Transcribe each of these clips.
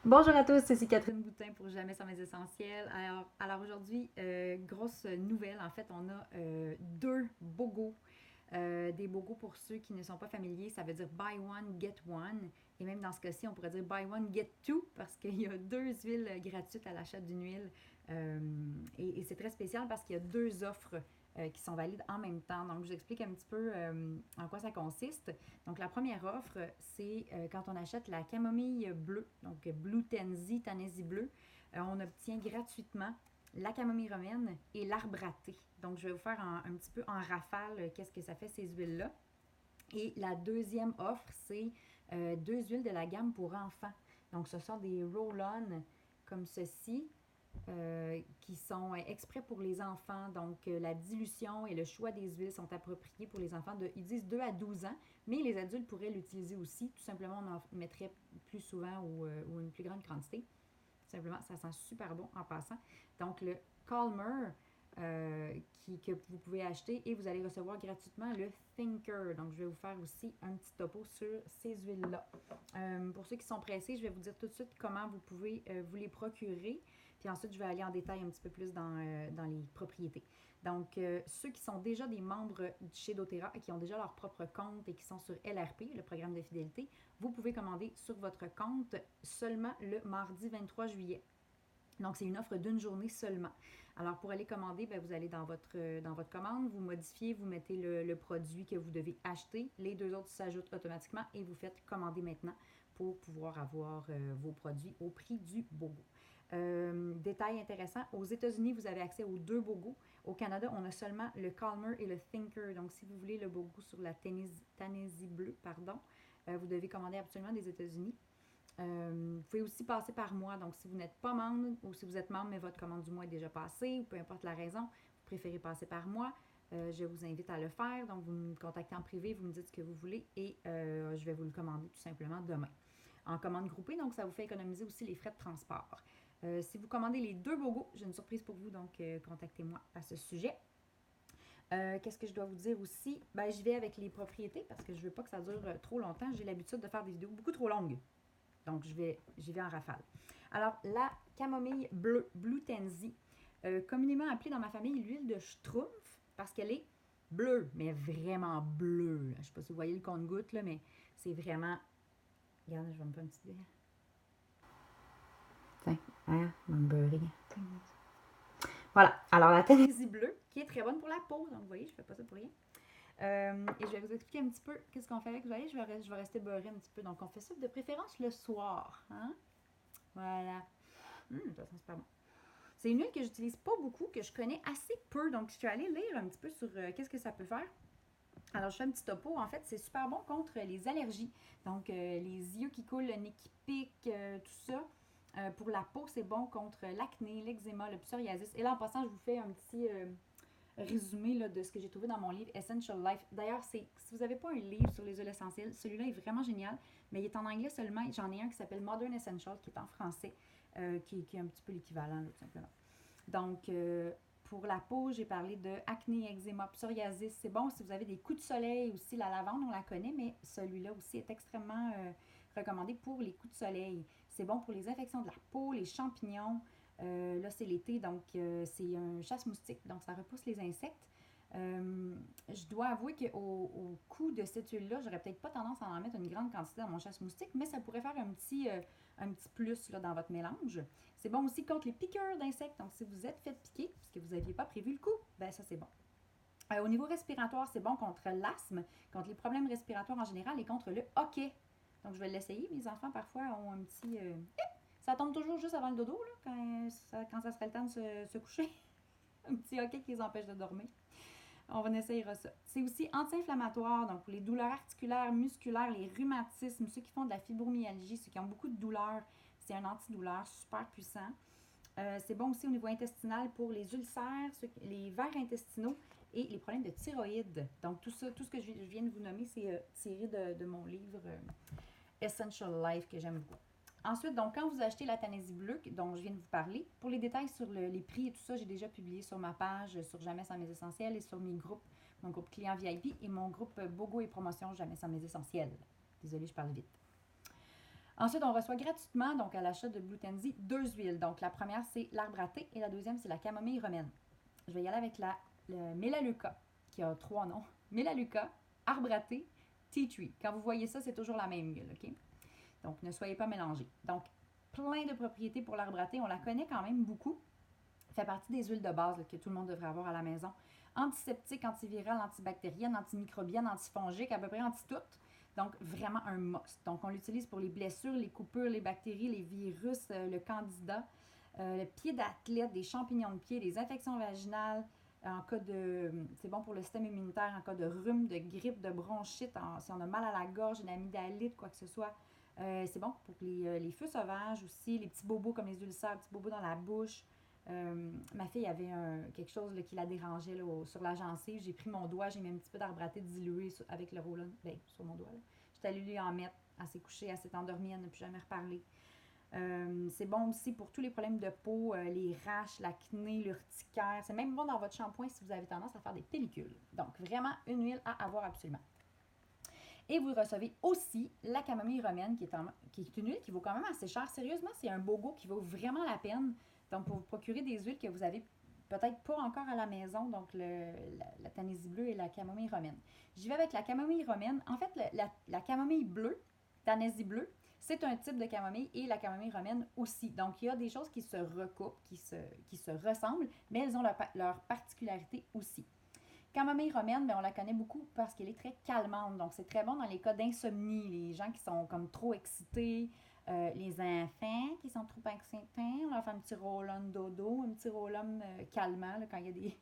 Bonjour à tous, c'est Catherine Boutin pour Jamais sans mes essentiels. Alors aujourd'hui, grosse nouvelle. En fait, on a deux bogos. Des bogos pour ceux qui ne sont pas familiers, ça veut dire buy one, get one. Et même dans ce cas-ci, on pourrait dire buy one, get two parce qu'il y a deux huiles gratuites à l'achat d'une huile. Et c'est très spécial parce qu'il y a deux offres qui sont valides en même temps. Donc, je vous explique un petit peu en quoi ça consiste. Donc, la première offre, c'est quand on achète la camomille bleue, donc Blue Tansy, Tanaisie bleue, on obtient gratuitement la camomille romaine et l'arbre à thé. Donc, je vais vous faire un petit peu en rafale qu'est-ce que ça fait ces huiles-là. Et la deuxième offre, c'est deux huiles de la gamme pour enfants. Donc, ce sont des roll-on comme ceci qui sont exprès pour les enfants. Donc, la dilution et le choix des huiles sont appropriés pour les enfants ils disent 2 à 12 ans, mais les adultes pourraient l'utiliser aussi. Tout simplement, on en mettrait plus souvent ou une plus grande quantité. Tout simplement, ça sent super bon en passant. Donc, le Calmer que vous pouvez acheter et vous allez recevoir gratuitement le Thinker. Donc, je vais vous faire aussi un petit topo sur ces huiles-là. Pour ceux qui sont pressés, je vais vous dire tout de suite comment vous pouvez vous les procurer. Puis ensuite, je vais aller en détail un petit peu plus dans les propriétés. Donc, ceux qui sont déjà des membres chez doTERRA et qui ont déjà leur propre compte et qui sont sur LRP, le programme de fidélité, vous pouvez commander sur votre compte seulement le mardi 23 juillet. Donc, c'est une offre d'une journée seulement. Alors, pour aller commander, bien, vous allez dans votre commande, vous modifiez, vous mettez le produit que vous devez acheter. Les deux autres s'ajoutent automatiquement et vous faites commander maintenant pour pouvoir avoir vos produits au prix du BOGO. Détail intéressant, aux États-Unis, vous avez accès aux deux BOGO. Au Canada, on a seulement le Calmer et le Thinker. Donc, si vous voulez le BOGO sur la Tanaisie bleue, vous devez commander absolument des États-Unis. Vous pouvez aussi passer par moi. Donc, si vous n'êtes pas membre ou si vous êtes membre mais votre commande du mois est déjà passée, ou peu importe la raison, vous préférez passer par moi, je vous invite à le faire. Donc, vous me contactez en privé, vous me dites ce que vous voulez et je vais vous le commander tout simplement demain. En commande groupée, donc ça vous fait économiser aussi les frais de transport. Si vous commandez les deux bogos, j'ai une surprise pour vous, donc contactez-moi à ce sujet. Qu'est-ce que je dois vous dire aussi? Ben, j'y vais avec les propriétés parce que je ne veux pas que ça dure trop longtemps. J'ai l'habitude de faire des vidéos beaucoup trop longues. Donc, j'y vais en rafale. Alors, la camomille bleue, Blue Tansy, communément appelée dans ma famille l'huile de schtroumpf, parce qu'elle est bleue, mais vraiment bleue. Je ne sais pas si vous voyez le compte-goutte, là, mais c'est vraiment... Regarde, je vais me faire une petite idée. Tiens, hein, mon beurré. Voilà, alors la Tennessee bleue, qui est très bonne pour la peau. Donc, vous voyez, je ne fais pas ça pour rien. Et je vais vous expliquer un petit peu qu'est-ce qu'on fait avec. Vous voyez, je vais rester beurré un petit peu. Donc, on fait ça de préférence le soir. Hein? Voilà. Ça sent super bon. C'est une huile que j'utilise pas beaucoup, que je connais assez peu. Donc, je suis allée lire un petit peu sur qu'est-ce que ça peut faire. Alors, je fais un petit topo. En fait, c'est super bon contre les allergies. Donc, les yeux qui coulent, le nez qui pique, tout ça. Pour la peau, c'est bon contre l'acné, l'eczéma, le psoriasis. Et là, en passant, je vous fais un petit résumé là, de ce que j'ai trouvé dans mon livre Essential Life. D'ailleurs, si vous n'avez pas un livre sur les huiles essentielles, celui-là est vraiment génial, mais il est en anglais seulement. J'en ai un qui s'appelle Modern Essential, qui est en français, qui est un petit peu l'équivalent, là, tout simplement. Donc, pour la peau, j'ai parlé de acné, eczéma, psoriasis. C'est bon si vous avez des coups de soleil aussi. La lavande, on la connaît, mais celui-là aussi est extrêmement recommandé pour les coups de soleil. C'est bon pour les infections de la peau, les champignons. Là, c'est l'été, donc c'est un chasse-moustique, donc ça repousse les insectes. Je dois avouer qu'au coup de cette huile-là, j'aurais peut-être pas tendance à en mettre une grande quantité dans mon chasse-moustique, mais ça pourrait faire un petit plus là, dans votre mélange. C'est bon aussi contre les piqûres d'insectes. Donc, si vous êtes fait piquer, puisque vous n'aviez pas prévu le coup, ben ça, c'est bon. Au niveau respiratoire, c'est bon contre l'asthme, contre les problèmes respiratoires en général et contre le hoquet. Donc, je vais l'essayer. Mes enfants, parfois, ont un petit... Ça tombe toujours juste avant le dodo, là, quand ça serait le temps de se coucher. Un petit hoquet qui les empêche de dormir. On va essayer ça. C'est aussi anti-inflammatoire, donc pour les douleurs articulaires, musculaires, les rhumatismes, ceux qui font de la fibromyalgie, ceux qui ont beaucoup de douleurs, c'est un antidouleur super puissant. C'est bon aussi au niveau intestinal pour les ulcères, les vers intestinaux et les problèmes de thyroïde. Donc tout ça, tout ce que je viens de vous nommer, c'est tiré de mon livre Essential Life que j'aime beaucoup. Ensuite, donc, quand vous achetez la Tanaisie bleue, dont je viens de vous parler, pour les détails sur les prix et tout ça, j'ai déjà publié sur ma page sur Jamais sans mes essentiels et sur mes groupes, mon groupe client VIP et mon groupe Bogo et promotion Jamais sans mes essentiels. Désolée, je parle vite. Ensuite, on reçoit gratuitement, donc à l'achat de Blue Tansy, 2 huiles. Donc la première, c'est l'arbre à thé et la deuxième, c'est la camomille romaine. Je vais y aller avec le Melaleuca, qui a 3 noms. Melaleuca, arbre à thé, tea tree. Quand vous voyez ça, c'est toujours la même huile, OK? Donc, ne soyez pas mélangés. Donc, plein de propriétés pour l'arbre à thé. On la connaît quand même beaucoup. Ça fait partie des huiles de base là, que tout le monde devrait avoir à la maison. Antiseptique, antivirale, antibactérienne, antimicrobienne, antifongique, à peu près anti-tout. Donc, vraiment un must. Donc, on l'utilise pour les blessures, les coupures, les bactéries, les virus, le candida, le pied d'athlète, des champignons de pied, les infections vaginales, en cas de... C'est bon pour le système immunitaire en cas de rhume, de grippe, de bronchite, si on a mal à la gorge, une amygdalite, quoi que ce soit. C'est bon pour les feux sauvages aussi, les petits bobos comme les ulcères, les petits bobos dans la bouche. Ma fille avait quelque chose là, qui la dérangeait là, sur la gencive. J'ai pris mon doigt, j'ai mis un petit peu d'arbre à thé dilué avec le roll-on, sur mon doigt. J'étais allée lui en mettre. Elle s'est couchée, elle s'est endormie, elle n'a plus jamais reparlé. C'est bon aussi pour tous les problèmes de peau, les raches, l'acné, l'urticaire. C'est même bon dans votre shampoing si vous avez tendance à faire des pellicules. Donc, vraiment une huile à avoir absolument. Et vous recevez aussi la camomille romaine, qui est une huile qui vaut quand même assez cher. Sérieusement, c'est un bogo qui vaut vraiment la peine. Donc, pour vous procurer des huiles que vous avez peut-être pas encore à la maison, donc la Tanésie bleue et la camomille romaine. J'y vais avec la camomille romaine. En fait, la camomille bleue, Tanésie bleue, c'est un type de camomille et la camomille romaine aussi. Donc, il y a des choses qui se recoupent, qui se ressemblent, mais elles ont leur particularité aussi. Camomille romaine, on la connaît beaucoup parce qu'elle est très calmante. Donc, c'est très bon dans les cas d'insomnie, les gens qui sont comme trop excités, les enfants qui sont trop excités. On leur fait un petit roll-on dodo, un petit roll-on calmant là, quand il y a des...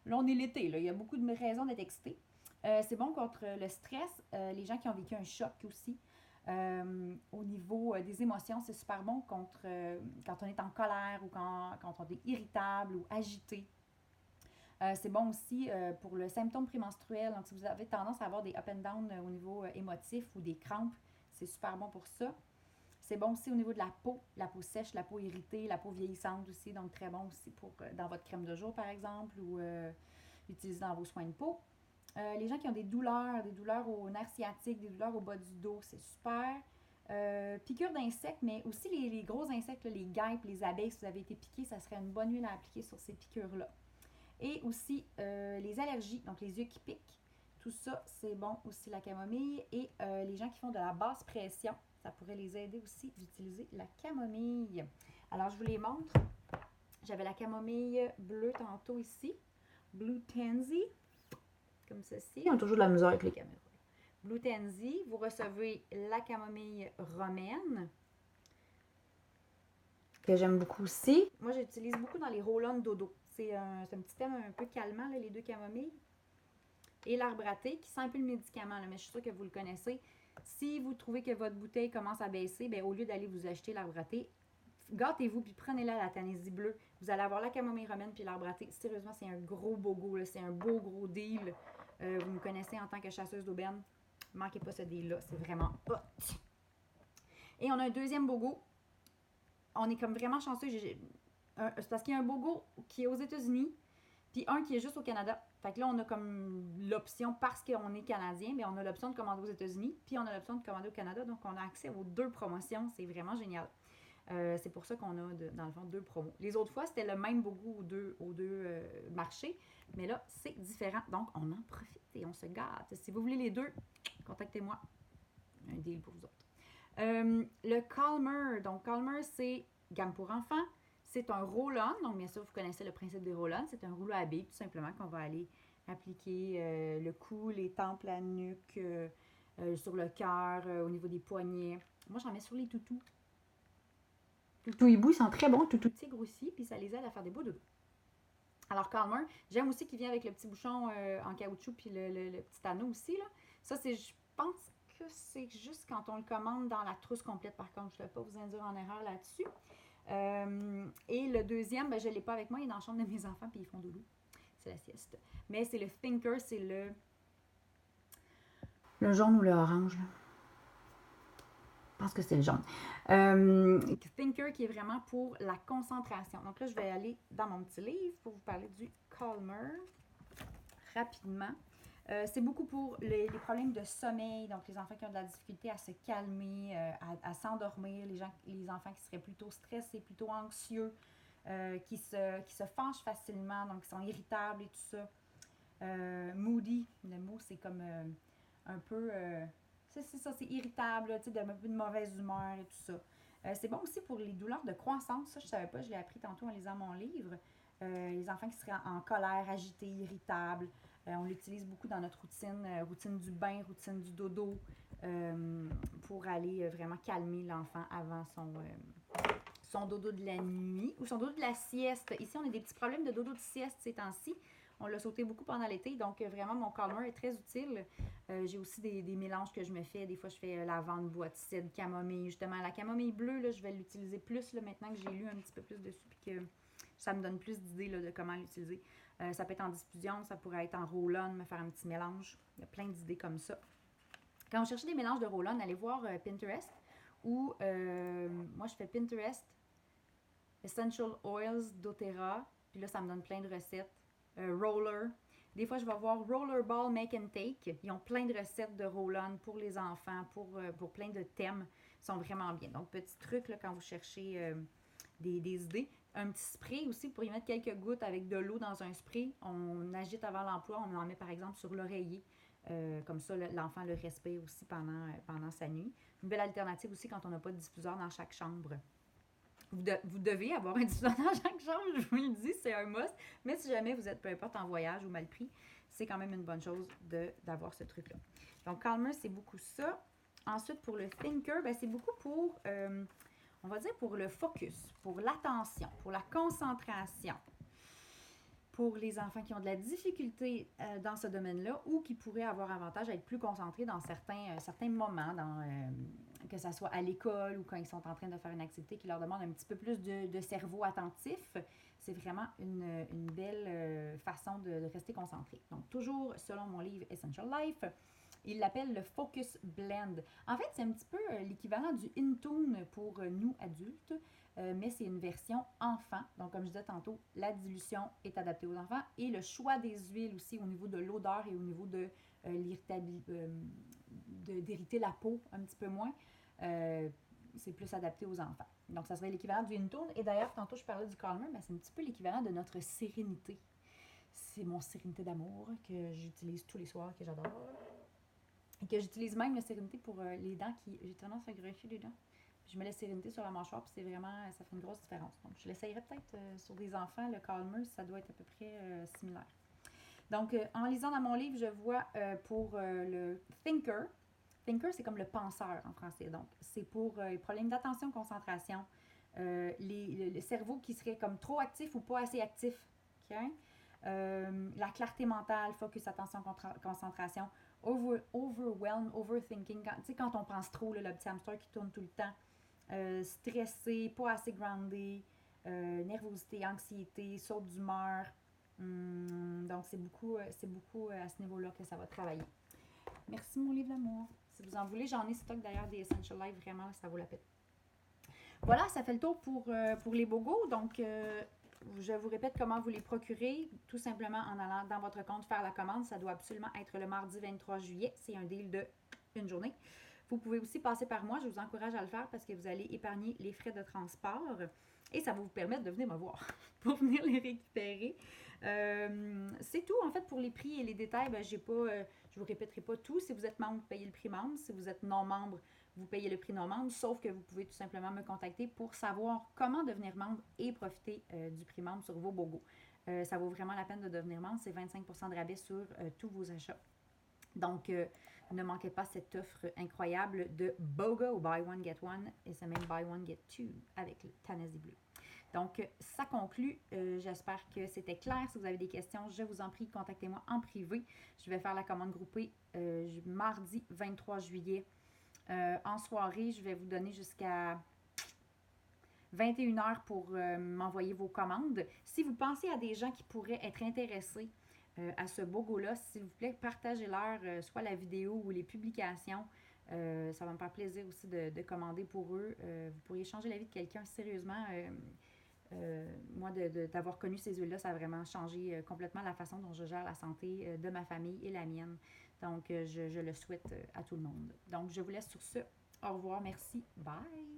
Là, on est l'été, là, il y a beaucoup de raisons d'être excité. C'est bon contre le stress, les gens qui ont vécu un choc aussi. Au niveau des émotions, c'est super bon contre quand on est en colère ou quand on est irritable ou agité. C'est bon aussi pour le symptôme prémenstruel. Donc, si vous avez tendance à avoir des up and down au niveau émotif ou des crampes, c'est super bon pour ça. C'est bon aussi au niveau de la peau sèche, la peau irritée, la peau vieillissante aussi. Donc, très bon aussi pour dans votre crème de jour, par exemple, ou l'utiliser dans vos soins de peau. Les gens qui ont des douleurs au nerf sciatique, des douleurs au bas du dos, c'est super. Piqûres d'insectes, mais aussi les gros insectes, là, les guêpes, les abeilles, si vous avez été piqué, ça serait une bonne huile à appliquer sur ces piqûres-là. Et aussi les allergies, donc les yeux qui piquent. Tout ça, c'est bon aussi la camomille. Et les gens qui font de la basse pression, ça pourrait les aider aussi d'utiliser la camomille. Alors, je vous les montre. J'avais la camomille bleue tantôt ici. Blue Tansy, comme ceci. Ils ont toujours de la misère avec les caméras. Blue Tansy, vous recevez la camomille romaine, que j'aime beaucoup aussi. Moi, j'utilise beaucoup dans les roll-on dodo. C'est un petit thème un peu calmant, là, les deux camomilles. Et l'arbre à thé, qui sent un peu le médicament, là, mais je suis sûre que vous le connaissez. Si vous trouvez que votre bouteille commence à baisser, bien, au lieu d'aller vous acheter l'arbre à thé, gâtez-vous puis prenez-la la Tanésie bleue. Vous allez avoir la camomille romaine puis l'arbre à thé. Sérieusement, c'est un gros bogo, c'est un beau gros deal. Vous me connaissez en tant que chasseuse d'aubaine. Manquez pas ce deal-là, c'est vraiment hot. Et on a un deuxième bogo. On est comme vraiment chanceux. C'est parce qu'il y a un bogo qui est aux États-Unis, puis un qui est juste au Canada. Fait que là, on a comme l'option, parce qu'on est Canadien, mais on a l'option de commander aux États-Unis, puis on a l'option de commander au Canada. Donc, on a accès aux deux promotions. C'est vraiment génial. C'est pour ça qu'on a, dans le fond, deux promos. Les autres fois, c'était le même bogo aux deux marchés, mais là, c'est différent. Donc, on en profite et on se gâte. Si vous voulez les deux, contactez-moi. Un deal pour vous autres. Le Calmer. Donc, Calmer, c'est gamme pour enfants. C'est un roll-on. Donc, bien sûr, vous connaissez le principe des roll-on. C'est un rouleau à billes, tout simplement, qu'on va aller appliquer le cou, les tempes, la nuque, sur le cœur, au niveau des poignets. Moi, j'en mets sur les toutous. Toutou hibou, ils sont très bons. Toutou tigre aussi, puis ça les aide à faire des beaux doudous. Alors, Calmer, j'aime aussi qu'il vient avec le petit bouchon en caoutchouc, puis le petit anneau aussi, là. Ça, c'est, je pense que c'est juste quand on le commande dans la trousse complète. Par contre, je ne vais pas vous induire en erreur là-dessus. Et le deuxième, ben, je ne l'ai pas avec moi, il est dans la chambre de mes enfants, puis ils font doudou. C'est la sieste. Mais c'est le Thinker, c'est le jaune ou le orange, là. Je pense que c'est le jaune. Thinker qui est vraiment pour la concentration. Donc là, je vais aller dans mon petit livre pour vous parler du Calmer rapidement. C'est beaucoup pour les problèmes de sommeil, donc les enfants qui ont de la difficulté à se calmer, à s'endormir, les enfants qui seraient plutôt stressés, plutôt anxieux, qui se fâchent facilement, donc qui sont irritables et tout ça. Moody, le mot c'est comme un peu, c'est ça, c'est irritable, tu sais, un peu de mauvaise humeur et tout ça. C'est bon aussi pour les douleurs de croissance, ça je savais pas, je l'ai appris tantôt en lisant mon livre. Les enfants qui seraient en colère, agités, irritables. On l'utilise beaucoup dans notre routine, routine du bain, routine du dodo, pour aller vraiment calmer l'enfant avant son dodo de la nuit ou son dodo de la sieste. Ici, on a des petits problèmes de dodo de sieste ces temps-ci. On l'a sauté beaucoup pendant l'été, donc vraiment, mon calmer est très utile. J'ai aussi des mélanges que je me fais. Des fois, je fais lavande, bois de cidre, camomille. Justement, la camomille bleue, là, je vais l'utiliser plus là, maintenant que j'ai lu un petit peu plus dessus puis que ça me donne plus d'idées là, de comment l'utiliser. Ça peut être en diffusion, ça pourrait être en roll-on, me faire un petit mélange. Il y a plein d'idées comme ça. Quand vous cherchez des mélanges de roll-on, allez voir Pinterest ou moi, je fais Pinterest, Essential Oils doTERRA, puis là, ça me donne plein de recettes. Roller. Des fois, je vais voir Rollerball Make and Take. Ils ont plein de recettes de roll-on pour les enfants, pour plein de thèmes. Ils sont vraiment bien. Donc, petit truc là, quand vous cherchez des idées. Un petit spray aussi, vous pourriez mettre quelques gouttes avec de l'eau dans un spray. On agite avant l'emploi, on en met par exemple sur l'oreiller. Comme ça, l'enfant le respire aussi pendant sa nuit. Une belle alternative aussi quand on n'a pas de diffuseur dans chaque chambre. Vous devez avoir un diffuseur dans chaque chambre, je vous le dis, c'est un must. Mais si jamais vous êtes peu importe en voyage ou mal pris, c'est quand même une bonne chose d'avoir ce truc-là. Donc, Calmer, c'est beaucoup ça. Ensuite, pour le Thinker, ben, c'est beaucoup pour, on va dire, pour le focus, pour l'attention, pour la concentration. Pour les enfants qui ont de la difficulté dans ce domaine-là ou qui pourraient avoir avantage à être plus concentrés dans certains moments, que ce soit à l'école ou quand ils sont en train de faire une activité qui leur demande un petit peu plus de cerveau attentif. C'est vraiment une belle façon de rester concentré. Donc, toujours selon mon livre Essential Life, il l'appelle le Focus Blend. En fait, c'est un petit peu l'équivalent du Intune pour nous adultes, mais c'est une version enfant. Donc, comme je disais tantôt, la dilution est adaptée aux enfants et le choix des huiles aussi au niveau de l'odeur et au niveau de l'irritabilité, d'irriter la peau un petit peu moins, c'est plus adapté aux enfants. Donc, ça serait l'équivalent du Intune. Et d'ailleurs, tantôt, je parlais du Calmer, mais c'est un petit peu l'équivalent de notre sérénité. C'est mon sérénité d'amour que j'utilise tous les soirs, que j'adore. Et que j'utilise même la sérénité pour les dents qui... J'ai tendance à greffer les dents. Puis je mets la sérénité sur la mâchoire, puis c'est vraiment... Ça fait une grosse différence. Donc, je l'essayerai peut-être sur des enfants. Le Calmer, ça doit être à peu près similaire. Donc, en lisant dans mon livre, je vois pour le Thinker. Thinker, c'est comme le penseur en français. Donc, c'est pour les problèmes d'attention, concentration. Le cerveau qui serait comme trop actif ou pas assez actif. Okay? La clarté mentale, focus, attention, concentration. Overwhelm, overthinking. Quand on pense trop, là, le petit hamster qui tourne tout le temps. Stressé, pas assez groundé. Nervosité, anxiété, saut d'humeur. Donc, c'est beaucoup à ce niveau-là que ça va travailler. Merci, mon livre d'amour. Si vous en voulez, j'en ai stock d'ailleurs des Essential Life. Vraiment, ça vaut la peine. Voilà, ça fait le tour pour les bogos. Donc, je vous répète comment vous les procurez. Tout simplement en allant dans votre compte faire la commande. Ça doit absolument être le mardi 23 juillet. C'est un deal de une journée. Vous pouvez aussi passer par moi. Je vous encourage à le faire parce que vous allez épargner les frais de transport. Et ça va vous permettre de venir me voir pour venir les récupérer. C'est tout, en fait, pour les prix et les détails. Je vous répéterai pas tout. Si vous êtes membre, vous payez le prix membre. Si vous êtes non membre, vous payez le prix non membre, sauf que vous pouvez tout simplement me contacter pour savoir comment devenir membre et profiter du prix membre sur vos bogos. Ça vaut vraiment la peine de devenir membre. C'est 25% de rabais sur tous vos achats. Donc, ne manquez pas cette offre incroyable de BOGO, Buy One, Get One, et c'est même Buy One, Get Two avec le Tennessee Bleu. Donc, ça conclut. J'espère que c'était clair. Si vous avez des questions, je vous en prie, contactez-moi en privé. Je vais faire la commande groupée mardi 23 juillet. En soirée, je vais vous donner jusqu'à 21h pour m'envoyer vos commandes. Si vous pensez à des gens qui pourraient être intéressés à ce BOGO-là, s'il vous plaît, partagez-leur soit la vidéo ou les publications. Ça va me faire plaisir aussi de commander pour eux. Vous pourriez changer la vie de quelqu'un sérieusement. moi, d'avoir connu ces huiles-là, ça a vraiment changé complètement la façon dont je gère la santé de ma famille et la mienne. Donc, je le souhaite à tout le monde. Donc, je vous laisse sur ce. Au revoir, merci. Bye!